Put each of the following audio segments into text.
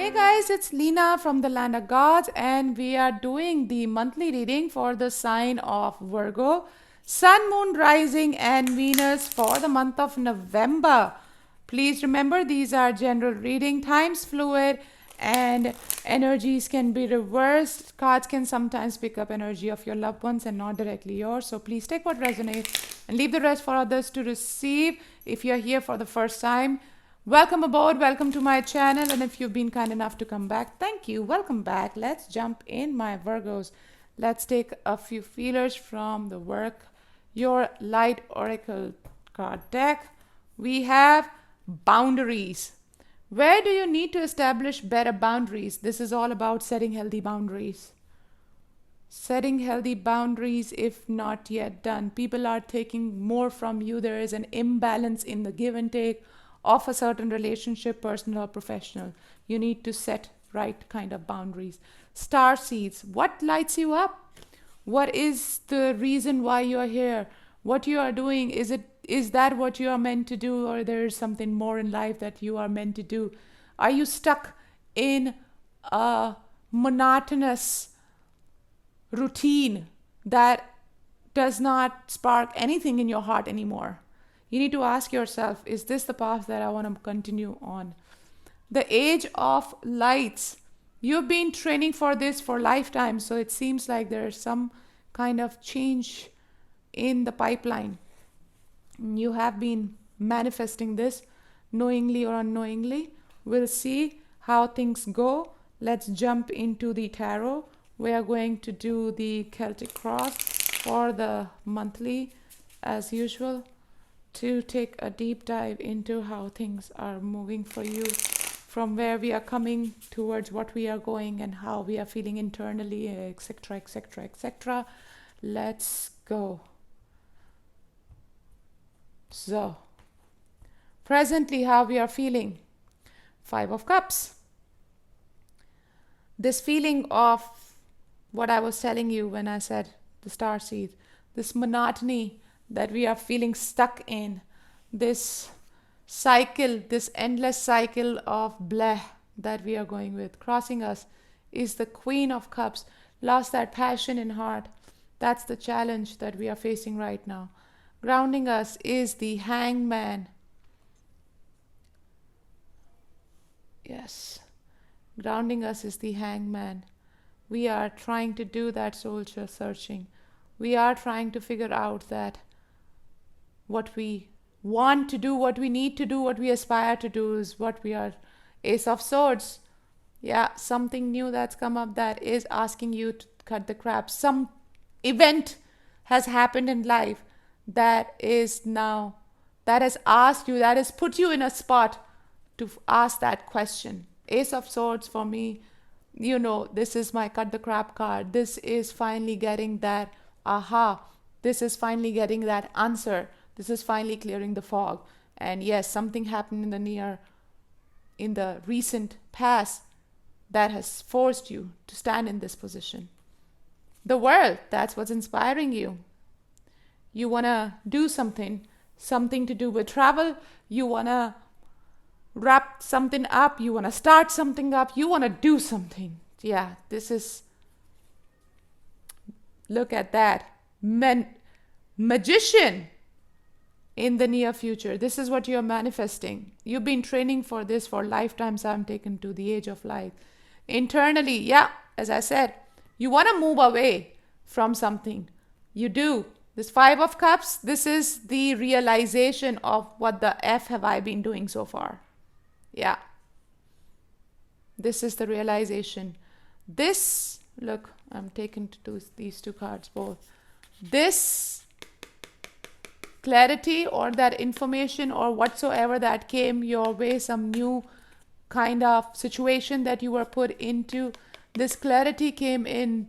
Hey guys, it's Leena from the Land of Gods, and we are doing the monthly reading for the sign of Virgo, Sun, Moon, Rising, and Venus for the month of November. Please remember these are general reading, times fluid, and energies can be reversed. Cards can sometimes pick up energy of your loved ones and not directly yours. So please take what resonates and leave the rest for others to receive. If you're here for the first time, welcome aboard, welcome to my channel, and if you've been kind enough to come back, thank you, welcome back. Let's jump in, my Virgos. Let's take a few feelers from the Work Your Light Oracle card deck. We have boundaries. Where do you need to establish better boundaries? This is all about setting healthy boundaries. Setting healthy boundaries, if not yet done. People are taking more from you. There is an imbalance in the give and take of a certain relationship, personal or professional. You need to set right kind of boundaries. Star seeds, what lights you up? What is the reason why you are here? What you are doing, is that what you are meant to do, or there is something more in life that you are meant to do? Are you stuck in a monotonous routine that does not spark anything in your heart anymore? You need to ask yourself, is this the path that I want to continue on? The Age of Lights. You've been training for this for lifetime, so it seems like there's some kind of change in the pipeline. You have been manifesting this knowingly or unknowingly. We'll see how things go. Let's jump into the tarot. We are going to do the Celtic Cross for the monthly as usual, to take a deep dive into how things are moving for you, from where we are coming towards what we are going and how we are feeling internally, etc., etc., etc. Let's go. So, presently, how we are feeling. 5 of Cups. This feeling of what I was telling you when I said the star seed, this monotony that we are feeling stuck in, this cycle, this endless cycle of bleh that we are going with. Crossing us is the Queen of Cups. Lost that passion in heart. That's the challenge that we are facing right now. Grounding us is the Hangman. Yes. Grounding us is the Hangman. We are trying to do that soul searching. We are trying to figure out that what we want to do, what we need to do, what we aspire to do is what we are. Ace of Swords. Yeah, something new that's come up that is asking you to cut the crap. Some event has happened in life that is now, that has asked you, that has put you in a spot to ask that question. Ace of Swords for me, you know, this is my cut the crap card. This is finally getting that aha. This is finally getting that answer. This is finally clearing the fog. And yes, something happened in the recent past that has forced you to stand in this position. The World, that's what's inspiring you. You want to do something to do with travel. You want to wrap something up. You want to start something up. You want to do something. Yeah, this is, look at that. Magician in the near future. This is what you're manifesting. You've been training for this for lifetimes. I'm taken to the Age of Light. Internally, yeah, as I said, you want to move away from something. You do. This 5 of Cups, this is the realization of what the F have I been doing so far. Yeah. This is the realization. This, look, I'm taken to these two cards both. This clarity or that information or whatsoever that came your way, some new kind of situation that you were put into, this clarity came in,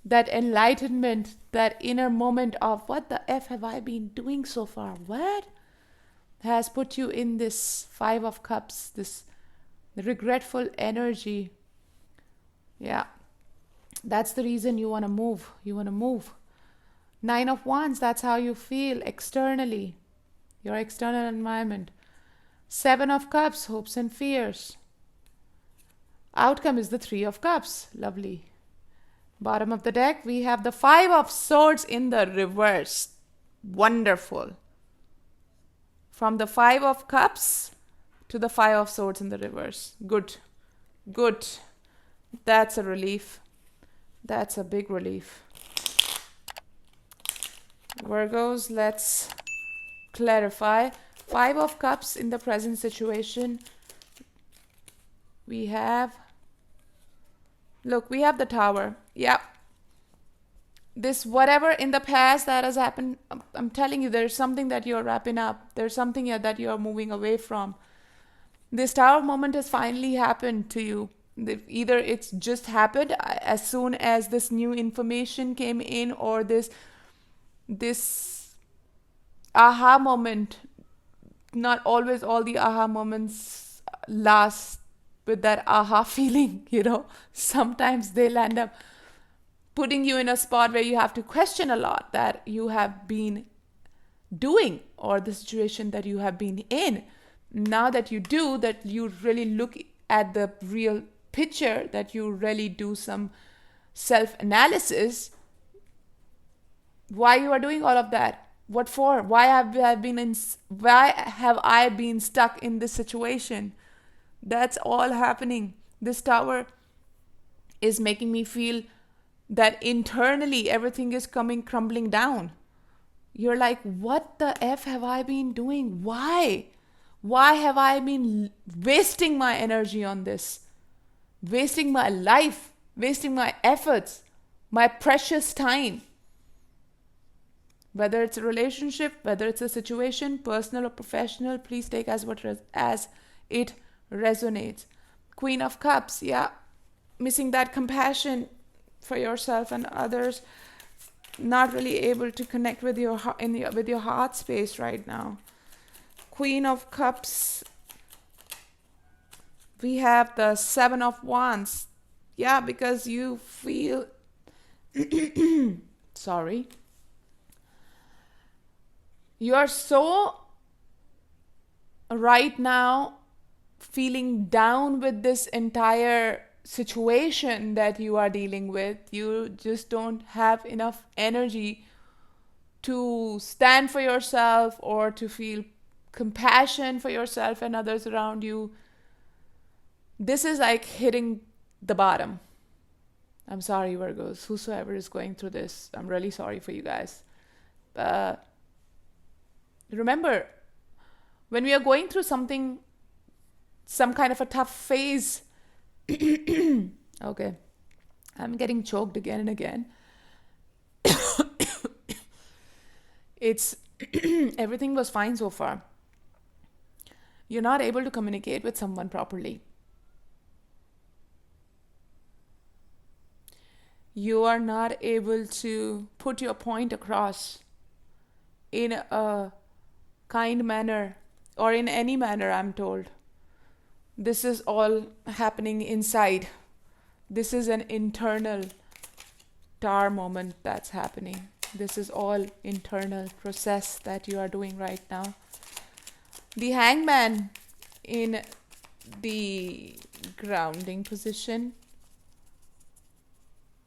that enlightenment, that inner moment of what the F have I been doing so far? What has put you in this 5 of Cups, this regretful energy? Yeah, that's the reason you want to move. You want to move. 9 of Wands, that's how you feel externally, your external environment. 7 of Cups, hopes and fears. Outcome is the Three of Cups. Lovely. Bottom of the deck, we have the Five of Swords in the reverse. Wonderful. From the Five of Cups to the Five of Swords in the reverse. Good. Good. That's a relief. That's a big relief. Virgos, let's clarify. Five of Cups in the present situation. We have... Look, we have the Tower. Yeah. This whatever in the past that has happened, I'm telling you, there's something that you're wrapping up. There's something that you're moving away from. This Tower moment has finally happened to you. Either it's just happened as soon as this new information came in, or this aha moment. Not always all the aha moments last with that aha feeling, Sometimes they'll end up putting you in a spot where you have to question a lot that you have been doing or the situation that you have been in. Now that you do, that you really look at the real picture, that you really do some self-analysis. Why you are doing all of that? What for? Why have I been stuck in this situation? That's all happening. This Tower is making me feel that internally everything is crumbling down. You're like, what the F have I been doing? Why? Why have I been wasting my energy on this? Wasting my life, wasting my efforts, my precious time. Whether it's a relationship, whether it's a situation, personal or professional, please take as it resonates. Queen of Cups, yeah. Missing that compassion for yourself and others. Not really able to connect with your heart space right now. Queen of Cups. We have the Seven of Wands. Yeah, because you feel... Sorry. You are so right now feeling down with this entire situation that you are dealing with. You just don't have enough energy to stand for yourself or to feel compassion for yourself and others around you. This is like hitting the bottom. I'm sorry, Virgos. Whosoever is going through this, I'm really sorry for you guys. Remember, when we are going through some kind of a tough phase, okay, I'm getting choked again and again. It's everything was fine so far. You're not able to communicate with someone properly. You are not able to put your point across in a kind manner or in any manner, I'm told. This is all happening inside. This is an internal Tower moment that's happening. This is all internal process that you are doing right now. The Hangman in the grounding position.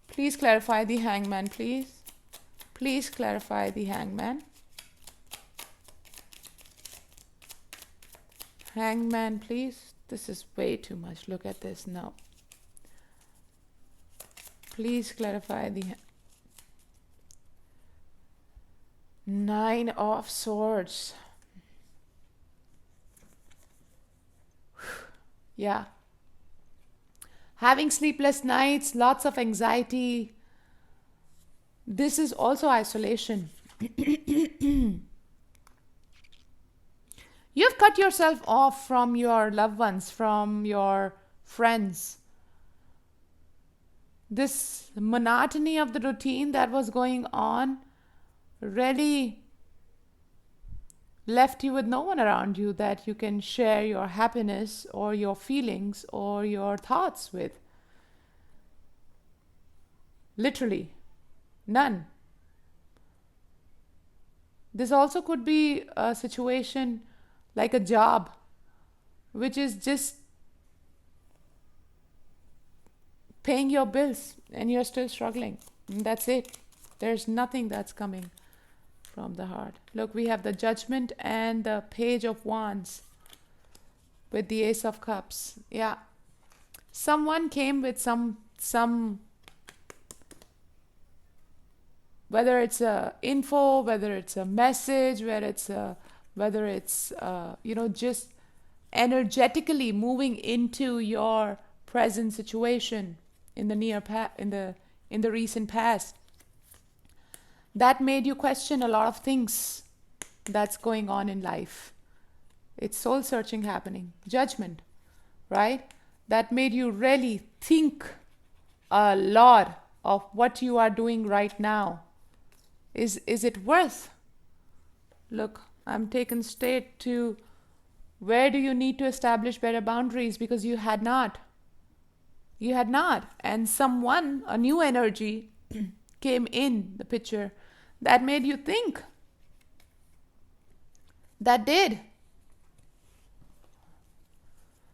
Please clarify the Hangman, please. Please clarify the Hangman. Hangman, please. This is way too much. Look at this now. Please clarify the Nine of Swords. Yeah. Having sleepless nights, lots of anxiety. This is also isolation. You've cut yourself off from your loved ones, from your friends. This monotony of the routine that was going on really left you with no one around you that you can share your happiness or your feelings or your thoughts with. Literally, none. This also could be a situation like a job, which is just paying your bills and you're still struggling. And that's it. There's nothing that's coming from the heart. Look, we have the Judgment and the Page of Wands with the Ace of Cups. Yeah. Someone came with some whether it's a info, whether it's a message, whether it's just energetically moving into your present situation in the in the recent past, that made you question a lot of things that's going on in life. It's soul searching happening, judgment, right? That made you really think a lot of what you are doing right now. Is it worth? Look, I'm taken straight to where do you need to establish better boundaries, because you had not. You had not. And someone, a new energy, came in the picture that made you think. That did.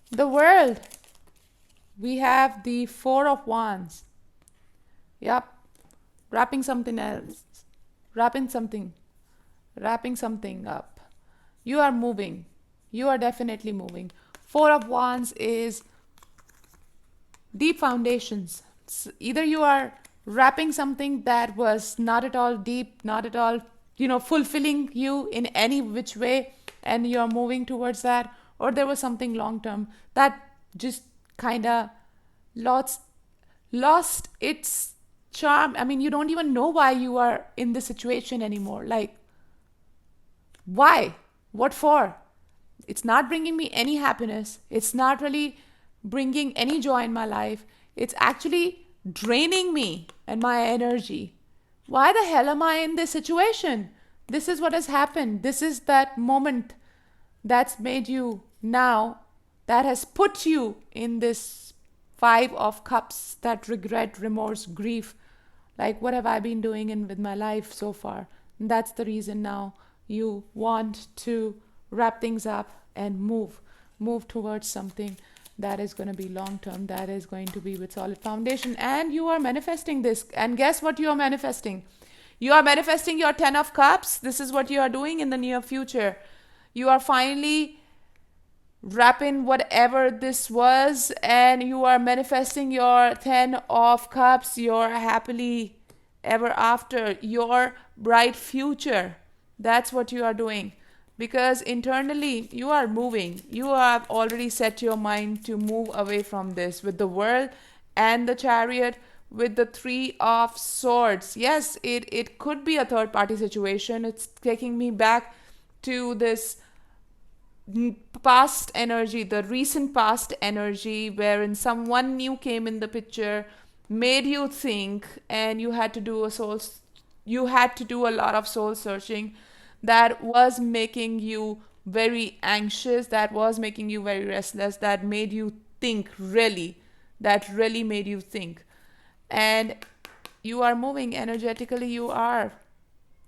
The World. We have the Four of Wands. Yep. Wrapping something else. Wrapping something up. You are moving. You are definitely moving. Four of Wands is deep foundations. Either you are wrapping something that was not at all deep, not at all, fulfilling you in any which way, and you're moving towards that, or there was something long term that just kind of lost its charm. I mean, you don't even know why you are in this situation anymore. Like, why? What for? It's not bringing me any happiness. It's not really bringing any joy in my life. It's actually draining me and my energy. Why the hell am I in this situation? This is what has happened. This is that moment that's made you now, that has put you in this Five of Cups, that regret, remorse, grief. Like, what have I been doing with my life so far? And that's the reason now you want to wrap things up and move towards something that is going to be long term, that is going to be with solid foundation. And you are manifesting this. And guess what you are manifesting? You are manifesting your 10 of Cups. This is what you are doing in the near future. You are finally wrapping whatever this was, and you are manifesting your 10 of Cups, your happily ever after, your bright future. That's what you are doing. Because internally, you are moving. You have already set your mind to move away from this with the World and the Chariot, with the Three of Swords. Yes, it could be a third party situation. It's taking me back to this past energy, the recent past energy, wherein someone new came in the picture, made you think, and you had to do a lot of soul searching. That was making you very anxious, that was making you very restless, that made you think, that really made you think. And you are moving energetically, you are.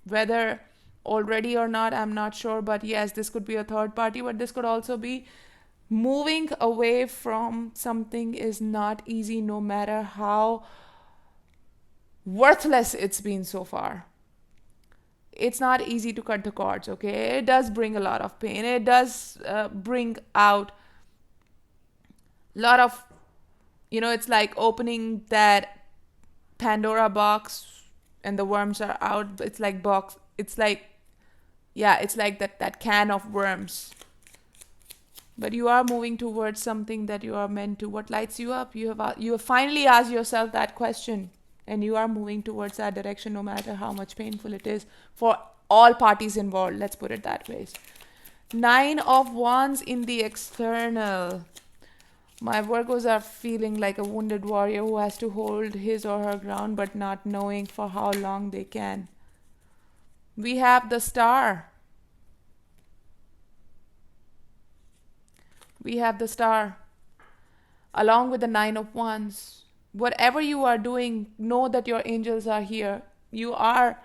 Whether already or not, I'm not sure, but yes, this could be a third party, but this could also be moving away from something is not easy, no matter how worthless it's been so far. It's not easy to cut the cords, okay? It does bring a lot of pain. It does bring out a lot of, it's like opening that Pandora box and the worms are out. It's like that can of worms. But you are moving towards something that you are meant to. What lights you up? You have finally asked yourself that question. And you are moving towards that direction, no matter how much painful it is for all parties involved. Let's put it that way. 9 of Wands in the external. My Virgos are feeling like a wounded warrior who has to hold his or her ground, but not knowing for how long they can. We have the Star. We have the Star. Along with the 9 of Wands. Whatever you are doing, know that your angels are here. You are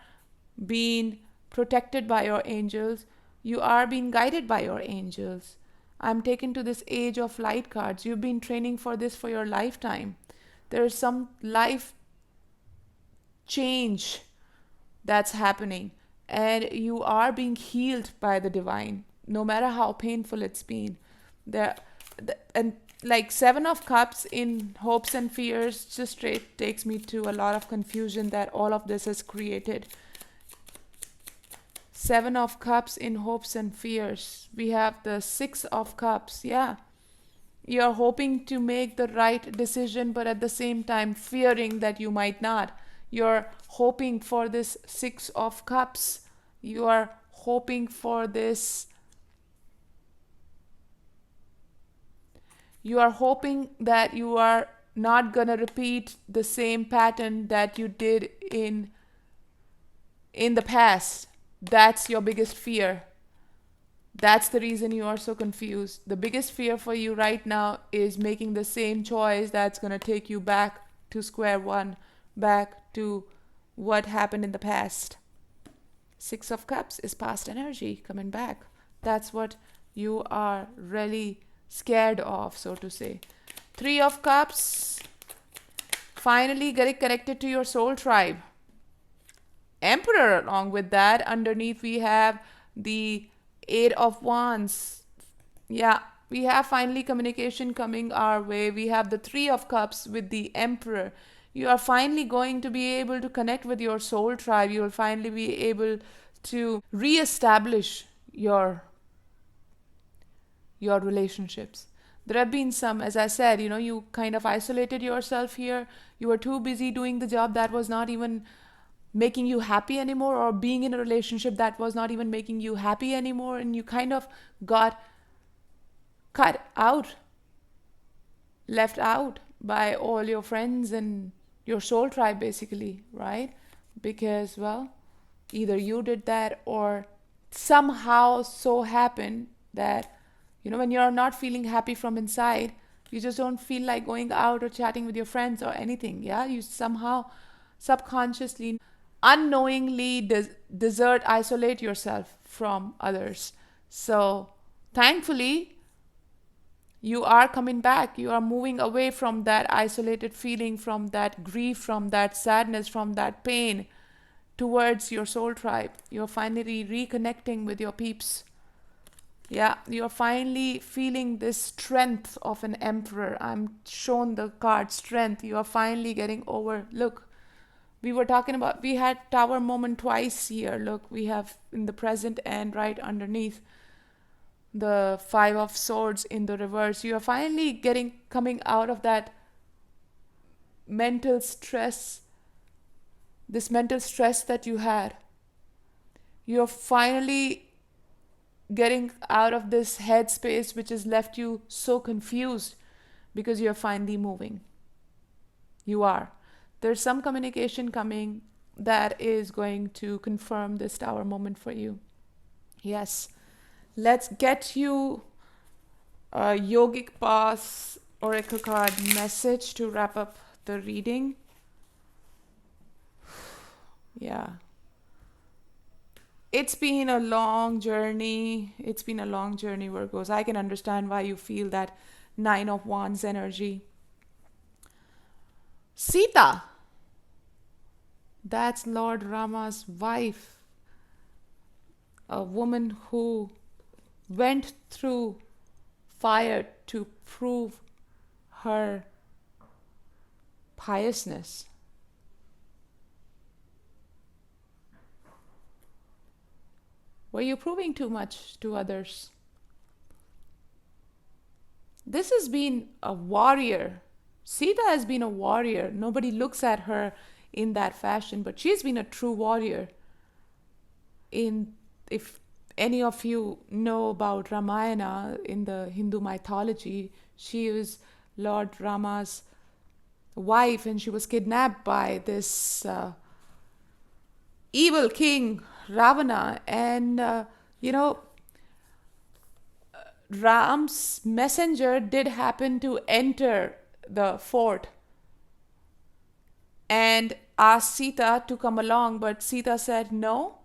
being protected by your angels. You are being guided by your angels. I'm taken to this Age of Light cards. You've been training for this for your lifetime. There is some life change that's happening, and you are being healed by the divine, no matter how painful it's been. There, and like Seven of Cups in hopes and fears just straight takes me to a lot of confusion that all of this has created. Seven of Cups in hopes and fears. We have the Six of Cups. Yeah. You're hoping to make the right decision, but at the same time fearing that you might not. You're hoping for this Six of Cups. You are hoping for this. You are hoping that you are not going to repeat the same pattern that you did in the past. That's your biggest fear. That's the reason you are so confused. The biggest fear for you right now is making the same choice that's going to take you back to square one, back to what happened in the past. Six of Cups is past energy coming back. That's what you are really scared of, so to say. Three of Cups, finally getting connected to your soul tribe. Emperor along with that. Underneath we have the Eight of Wands. Yeah, we have finally communication coming our way. We have the Three of Cups with the Emperor. You are finally going to be able to connect with your soul tribe. You will finally be able to re-establish your relationships. There have been some, as I said, you kind of isolated yourself here. You were too busy doing the job that was not even making you happy anymore, or being in a relationship that was not even making you happy anymore, and you kind of got cut out, left out by all your friends and your soul tribe, basically, right? Because, well, either you did that, or somehow so happened that when you're not feeling happy from inside, you just don't feel like going out or chatting with your friends or anything. Yeah, you somehow subconsciously, unknowingly desert, isolate yourself from others. So thankfully you are coming back. You are moving away from that isolated feeling, from that grief, from that sadness, from that pain, towards your soul tribe. You're finally reconnecting with your peeps. Yeah, you're finally feeling this strength of an emperor. I'm shown the card strength. You are finally getting over. Look, we were talking about, we had tower moment twice here. Look, we have in the present and right underneath the Five of Swords in the reverse. You are finally coming out of that mental stress, this mental stress that you had. You're finally getting out of this headspace which has left you so confused, because you're finally moving. You are. There's some communication coming that is going to confirm this tower moment for you. Yes. Let's get you a yogic path oracle card message to wrap up the reading. Yeah. It's been a long journey. It's been a long journey, Virgos. I can understand why you feel that Nine of Wands energy. Sita. That's Lord Rama's wife. A woman who went through fire to prove her piousness. Were you proving too much to others? This has been a warrior. Sita has been a warrior. Nobody looks at her in that fashion, but she's been a true warrior. If any of you know about Ramayana in the Hindu mythology, she is Lord Rama's wife, and she was kidnapped by this evil king Ravana, and Ram's messenger did happen to enter the fort and asked Sita to come along, but Sita said, no,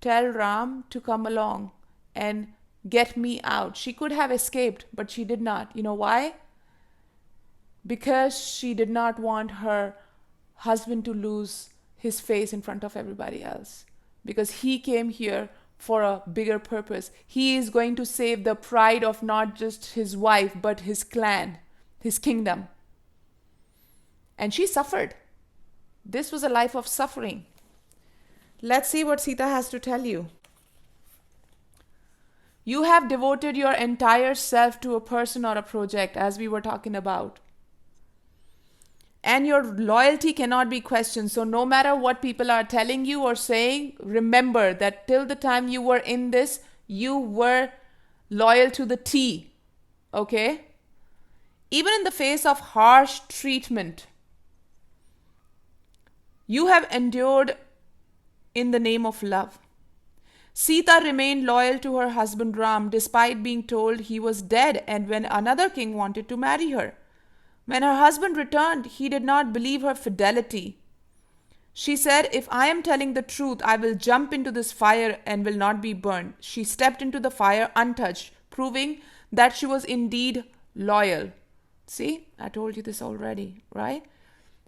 tell Ram to come along and get me out. She could have escaped, but she did not. You know why? because she did not want her husband to lose his face in front of everybody else. Because he came here for a bigger purpose. He is going to save the pride of not just his wife, but his clan, his kingdom. And she suffered. This was a life of suffering. Let's see what Sita has to tell you. You have devoted your entire self to a person or a project, as we were talking about. And your loyalty cannot be questioned. So no matter what people are telling you or saying, remember that till the time you were in this, you were loyal to the T. Okay? Even in the face of harsh treatment, you have endured in the name of love. Sita remained loyal to her husband Ram despite being told he was dead and when another king wanted to marry her. When her husband returned, he did not believe her fidelity. She said, "If I am telling the truth, I will jump into this fire and will not be burned." She stepped into the fire untouched, proving that she was indeed loyal. See, I told you this already, right?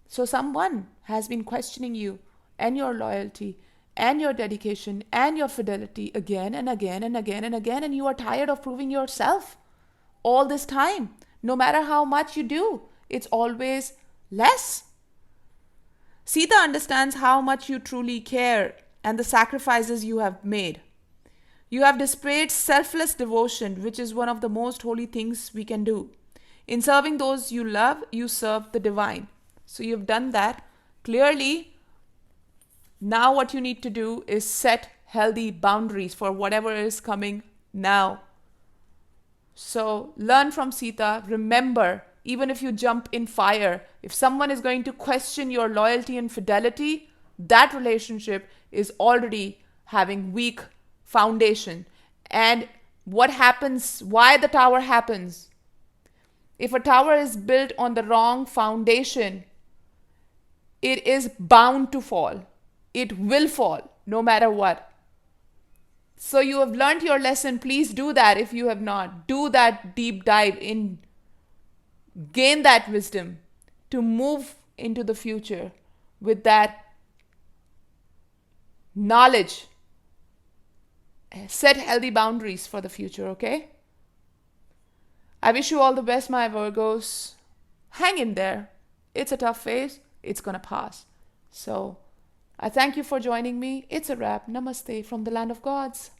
So someone has been questioning you and your loyalty and your dedication and your fidelity again and again and again and again, and you are tired of proving yourself all this time. No matter how much you do, it's always less. Sita understands how much you truly care and the sacrifices you have made. You have displayed selfless devotion, which is one of the most holy things we can do. In serving those you love, you serve the divine. So you've done that. Clearly, now what you need to do is set healthy boundaries for whatever is coming now. So learn from Sita. Remember, even if you jump in fire, if someone is going to question your loyalty and fidelity, that relationship is already having weak foundation. And what happens, why the tower happens? If a tower is built on the wrong foundation, it is bound to fall. It will fall, no matter what. So you have learned your lesson. Please do that if you have not. Do that deep dive in. Gain that wisdom to move into the future with that knowledge. Set healthy boundaries for the future, okay? I wish you all the best, my Virgos. Hang in there. It's a tough phase. It's going to pass. So I thank you for joining me. It's a wrap. Namaste from the land of gods.